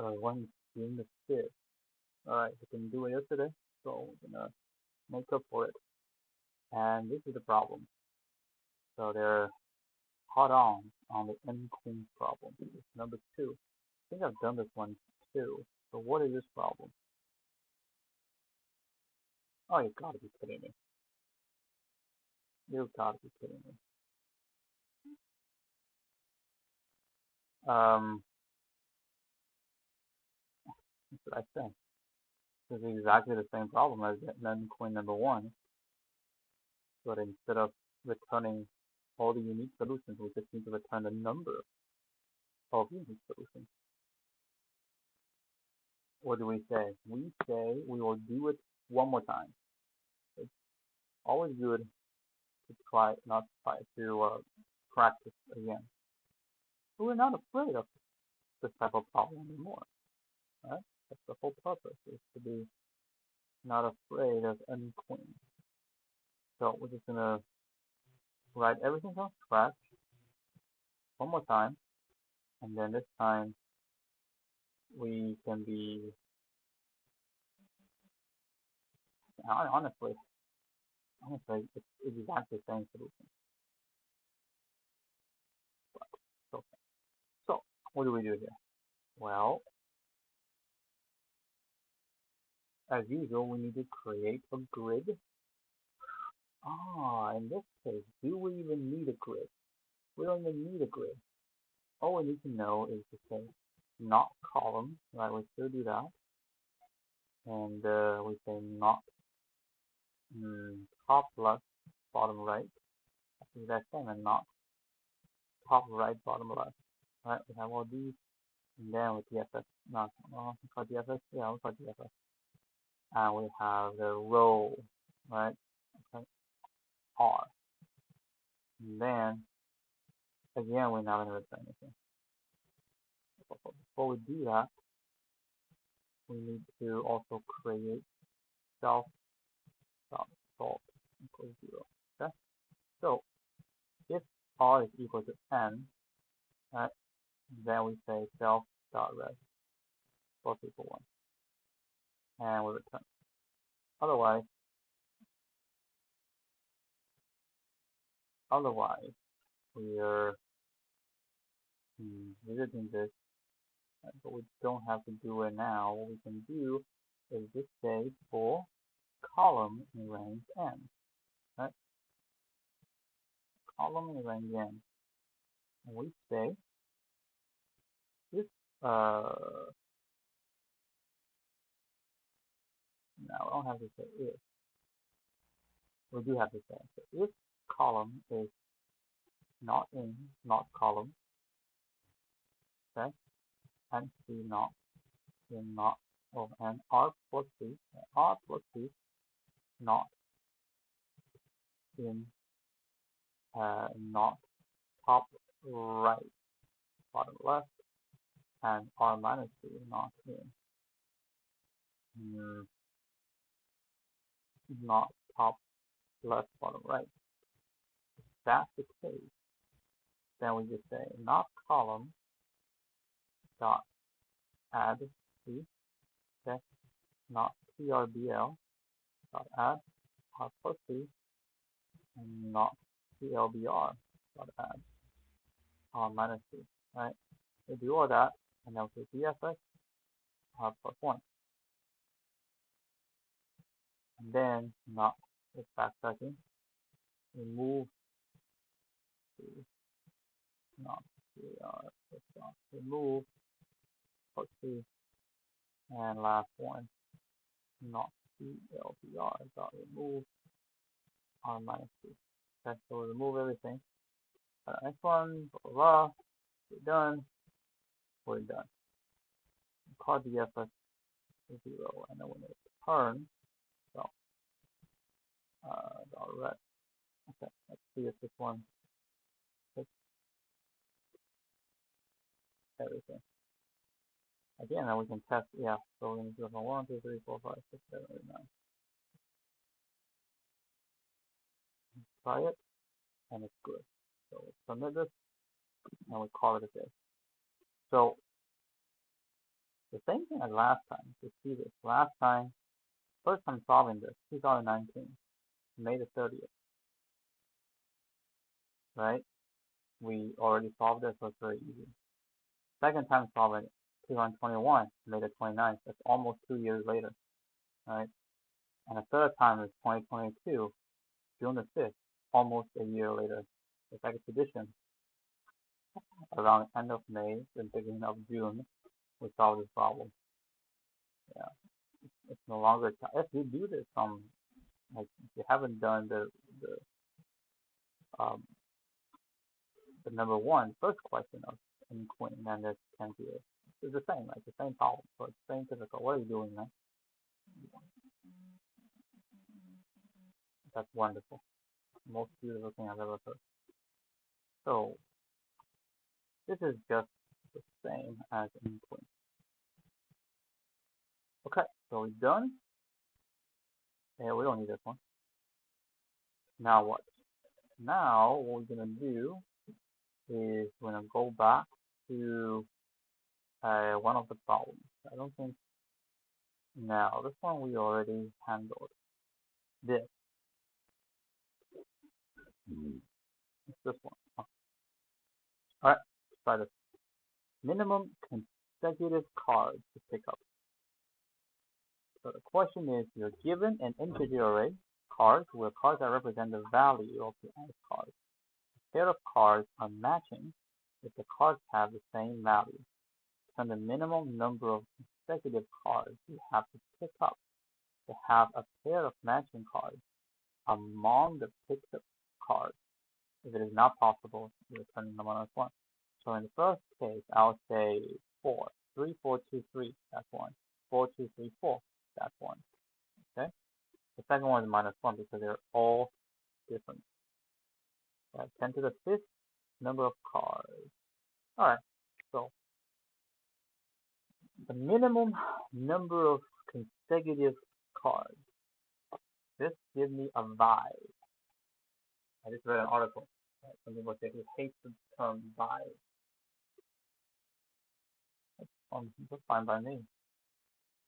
One June the 5th. Alright, we can do it yesterday, so we're gonna make up for it. And this is the problem. So they're hot on the n queen problem. It's number 2. I think I've done this one too. So what is this problem? Oh, you gotta be kidding me. You gotta be kidding me. What should I say? This is exactly the same problem as n queen number 1. But instead of returning all the unique solutions, we just need to return the number of unique solutions. What do we say? We say we will do it one more time. It's always good to practice again. But we're not afraid of this type of problem anymore, right? That's the whole purpose, is to be not afraid of any queen. So we're just gonna write everything from scratch one more time, and then this time we can be honestly it's exactly the same solution. But, so what do we do here? Well, as usual, we need to create a grid. In this case, do we even need a grid? We don't even need a grid. All we need to know is to say not column, right? We still do that. And we say not top left, bottom right. That's the same, and not top right, bottom left. Right? We have all these, and then with DFS, we call DFS, yeah, we call DFS. And we have the row, right? Okay. R. And then again, we're not going to return anything. Before we do that, we need to also create self.salt equals 0. Okay? So if R is equal to n, right, then we say self.res both equal 1. And we return. Otherwise we are visiting this, but we don't have to do it now. What we can do is just say for column in range n, right? Column in range n. And we say if now I don't have to say if. We do have to say so if column is not column, okay, and C not in not and R plus C not in not top right, bottom left, and R minus C not in not top left, bottom right. If that's the case, then we just say not column dot add C, okay, not TRBL dot add R plus C, and not TLBR dot add R minus C, right? We do all that, and then we say DFS R plus 1. And then not with backtracking, remove C, not CR, remove plus C, and last one, not CLBR dot remove R minus C. Okay, so we remove everything. Next one, blah, blah, blah. We're done. We're done. We call DFS 0, and then when it return, so red. Okay, let's see if this one fits everything. Again, then we can test, yeah, so we're going to do it from 1, 2, 3, 4, 5, 6, 7, 8, 9. Try it, and it's good. So we'll submit this, and we call it a day. So The same thing as last time. You see this. Last time, first time solving this, 2019, May the 30th, right? We already solved this, so it's very easy. Second time solving it, 2021, May the 29th. That's almost 2 years later, right? And the third time is 2022, June the 5th, almost a year later. It's like a tradition. Around the end of May, the beginning of June, we solve this problem. Yeah, it's no longer. If you do this, like if you haven't done um the number one first question of in Queen, then this can be it's the same, like the same problem, so it's the same difficult. What are you doing, man? That's wonderful. Most beautiful thing I've ever heard. So this is just the same as in Queen. Okay, so we're done. Yeah, we don't need this one. Now what? Now what we're gonna do is we're gonna go back to one of the problems. I don't think now this one we already handled. This. It's this one. Oh. Alright, let's try this. Minimum consecutive cards to pick up. So the question is, you're given an integer array cards where cards that represent the value of the nth card. A pair of cards are matching if the cards have the same value. Find the minimum number of consecutive cards you have to pick up to have a pair of matching cards among the picked up cards. If it is not possible, you return the minus 1. So in the first case, I'll say 4. 3, 4, 2, 3, that's 1. 4, 2, 3, 4, that's 1. Okay? The second one is minus 1 because they're all different. 10 to the 5th number of cards. Alright, so the minimum number of consecutive cards. This gives me a vibe. I just read an article. Some people say he hates the term vibe. That's fine by me.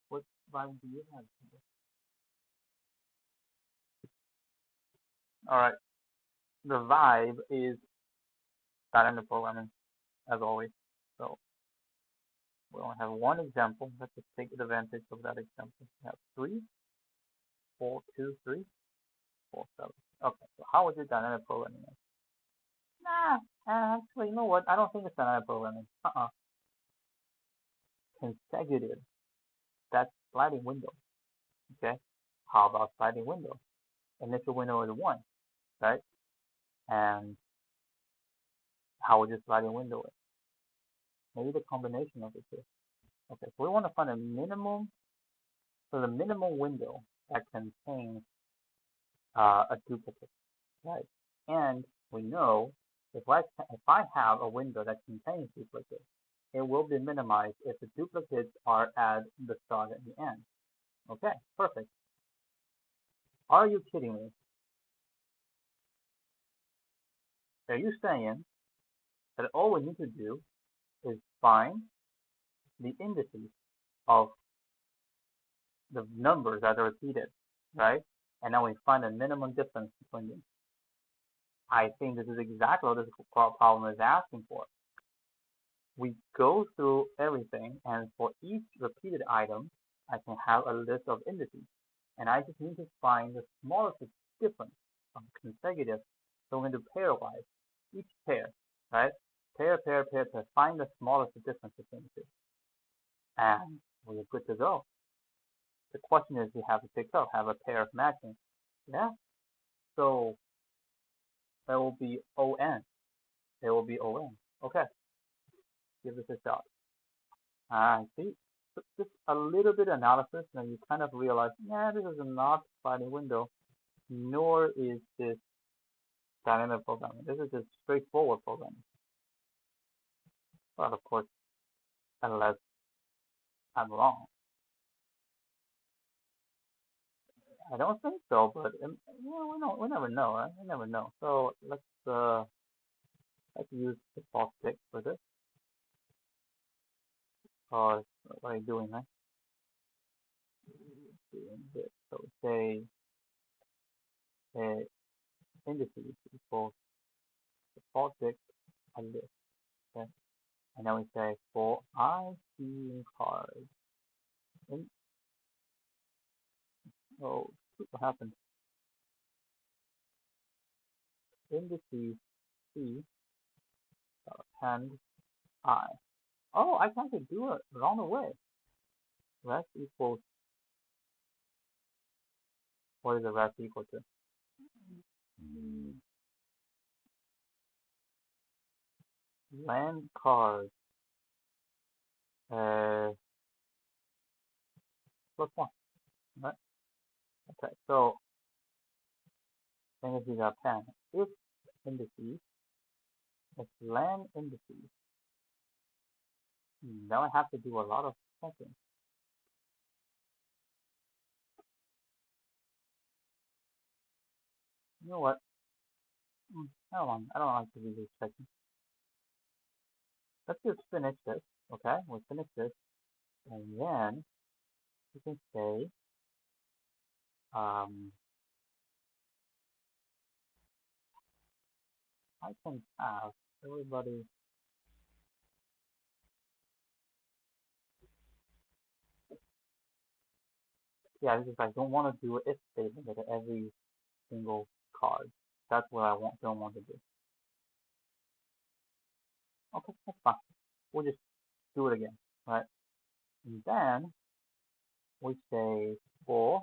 What vibe do you have? Alright. The vibe is dynamic programming, as always. So we only have one example. Let's just take advantage of that example. We have 3, 4, 2, 3, 4, 7. Okay, so how is it dynamic programming? Actually, you know what? I don't think it's dynamic programming. Consecutive. That's sliding window. Okay? How about sliding window? Initial window is 1, right? And how would you sliding window it? Maybe the combination of the two. Okay, so we want to find a minimum. So the minimum window that contains a duplicate, right? And we know if I have a window that contains duplicates, it will be minimized if the duplicates are at the start and the end. Okay, perfect. Are you kidding me? Are you saying that all we need to do is find the indices of the numbers that are repeated, right? And then we find a minimum difference between them. I think this is exactly what this problem is asking for. We go through everything, and for each repeated item, I can have a list of indices. And I just need to find the smallest difference of consecutive. So we're going to do pairwise, each pair, right? Pair, find the smallest difference between the two. And we're good to go. The question is, you have to pick up, have a pair of matching. Yeah? So that will be ON. It will be ON. Okay. Give this a shot. See, just a little bit of analysis, and you kind of realize, this is not sliding window, nor is this dynamic programming. This is just straightforward programming. Well, of course, unless I'm wrong. I don't think so, but we never know, right? We never know. So let's use the false tick for this. or what are you doing, right? Doing this. So say indices equals default dict a list. Okay? And then we say for I see cards. Oh, what happened? Indices C and I. Oh, I can actually do it wrong way. Rest equals, what is the rest equal to? Land cards plus one, right? Okay, so indices are 10. If indices, if land indices, now I have to do a lot of checking. You know what? I don't like to do this checking. Let's just finish this, okay? We'll finish this, and then you can say, I can have everybody, yeah, this is I don't want to do an if statement at every single card. That's what I don't want to do. Okay, that's fine. We'll just do it again, right? And then we say for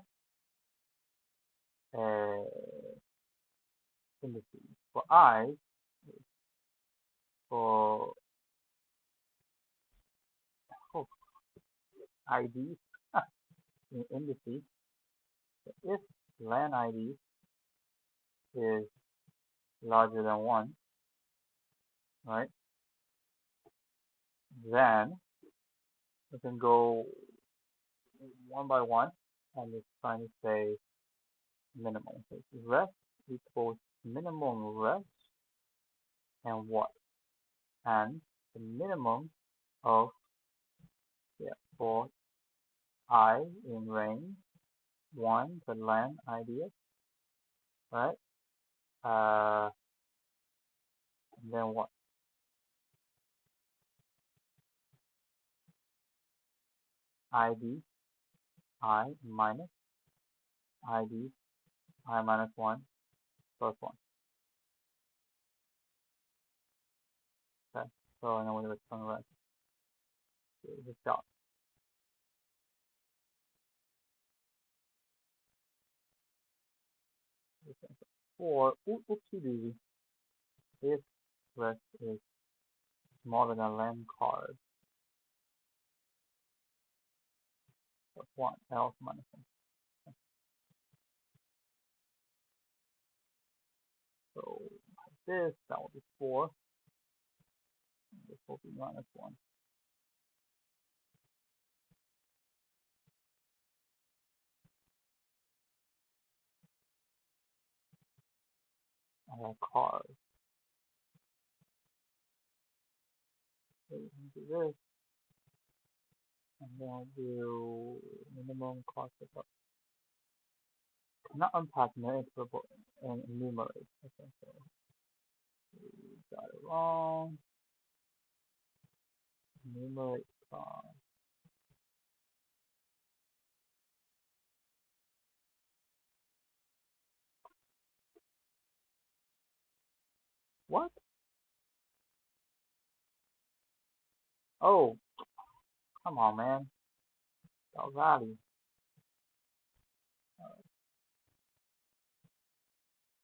indices. For I, for oh, ID in indices, if len ID is larger than 1, right, then we can go one by one and it's trying to say minimum. So rest equals minimum rest and what? And the minimum of, yeah, for I in range 1, the len idea, right? And then what? ID I minus ID I minus 1 plus 1. Okay, so now we return rest. This dot. For oopsie daisy, if rest is smaller than len card plus 1, else minus 1. So like this, that will be 4. This will be minus 1. I have cars. So we can do this, and then I'll do minimum cost of cannot unpack numerate and enumerate. Okay, so we got it wrong. Enumerate cost. What? Oh, come on, man. Value.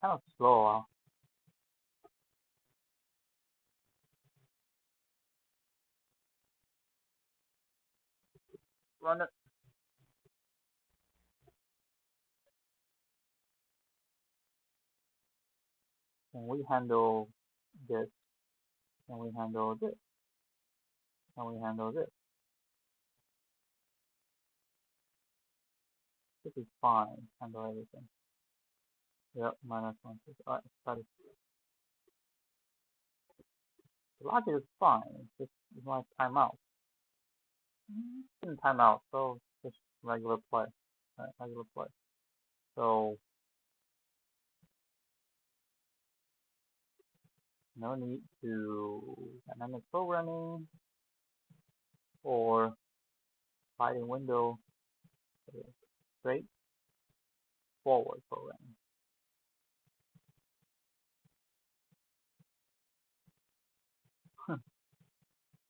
Kind of slow, huh? Run it. And we handle this, and we handle this, and we handle this. This is fine. Handle everything. Yep, minus 1. Alright, study. The logic is fine. It's just my timeout. in timeout, so just regular play, right? Regular play. So no need to dynamic programming or sliding window, straight forward programming.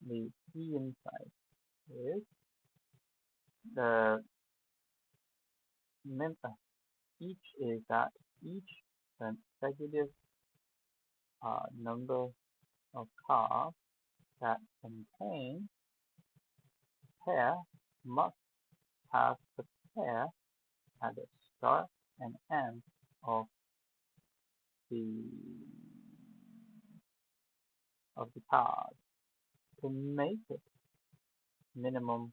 The key insight is the each is that each consecutive number of cars that contain pair must have the pair at the start and end of the card to make it minimum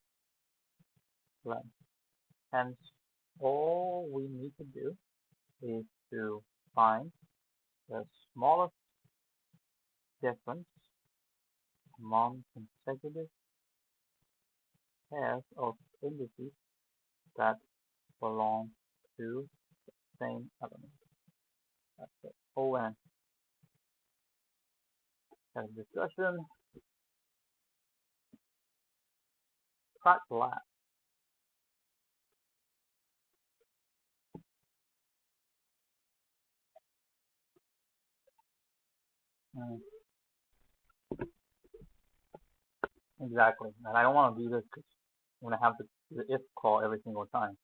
length. Hence, all we need to do is to find the smallest difference among consecutive pairs of indices that belong to the same element. That's it. ON. As discussion, track last. Exactly. And I don't want to do this because I'm going to have to do the if call every single time.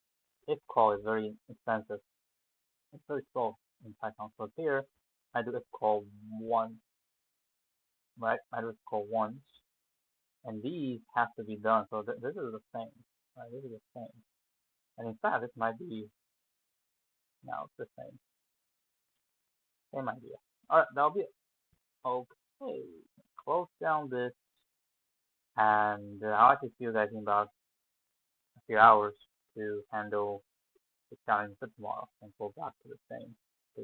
If call is very expensive. It's very slow in Python. So here, I do if call once, right? I do if call once. And these have to be done. So this is the same, right? This is the same. And in fact, this might be, no, it's the same. Same idea. Alright, that'll be it. Okay. Close down this. And I'll actually see you guys in about a few hours to handle the challenge for tomorrow and go back to the same.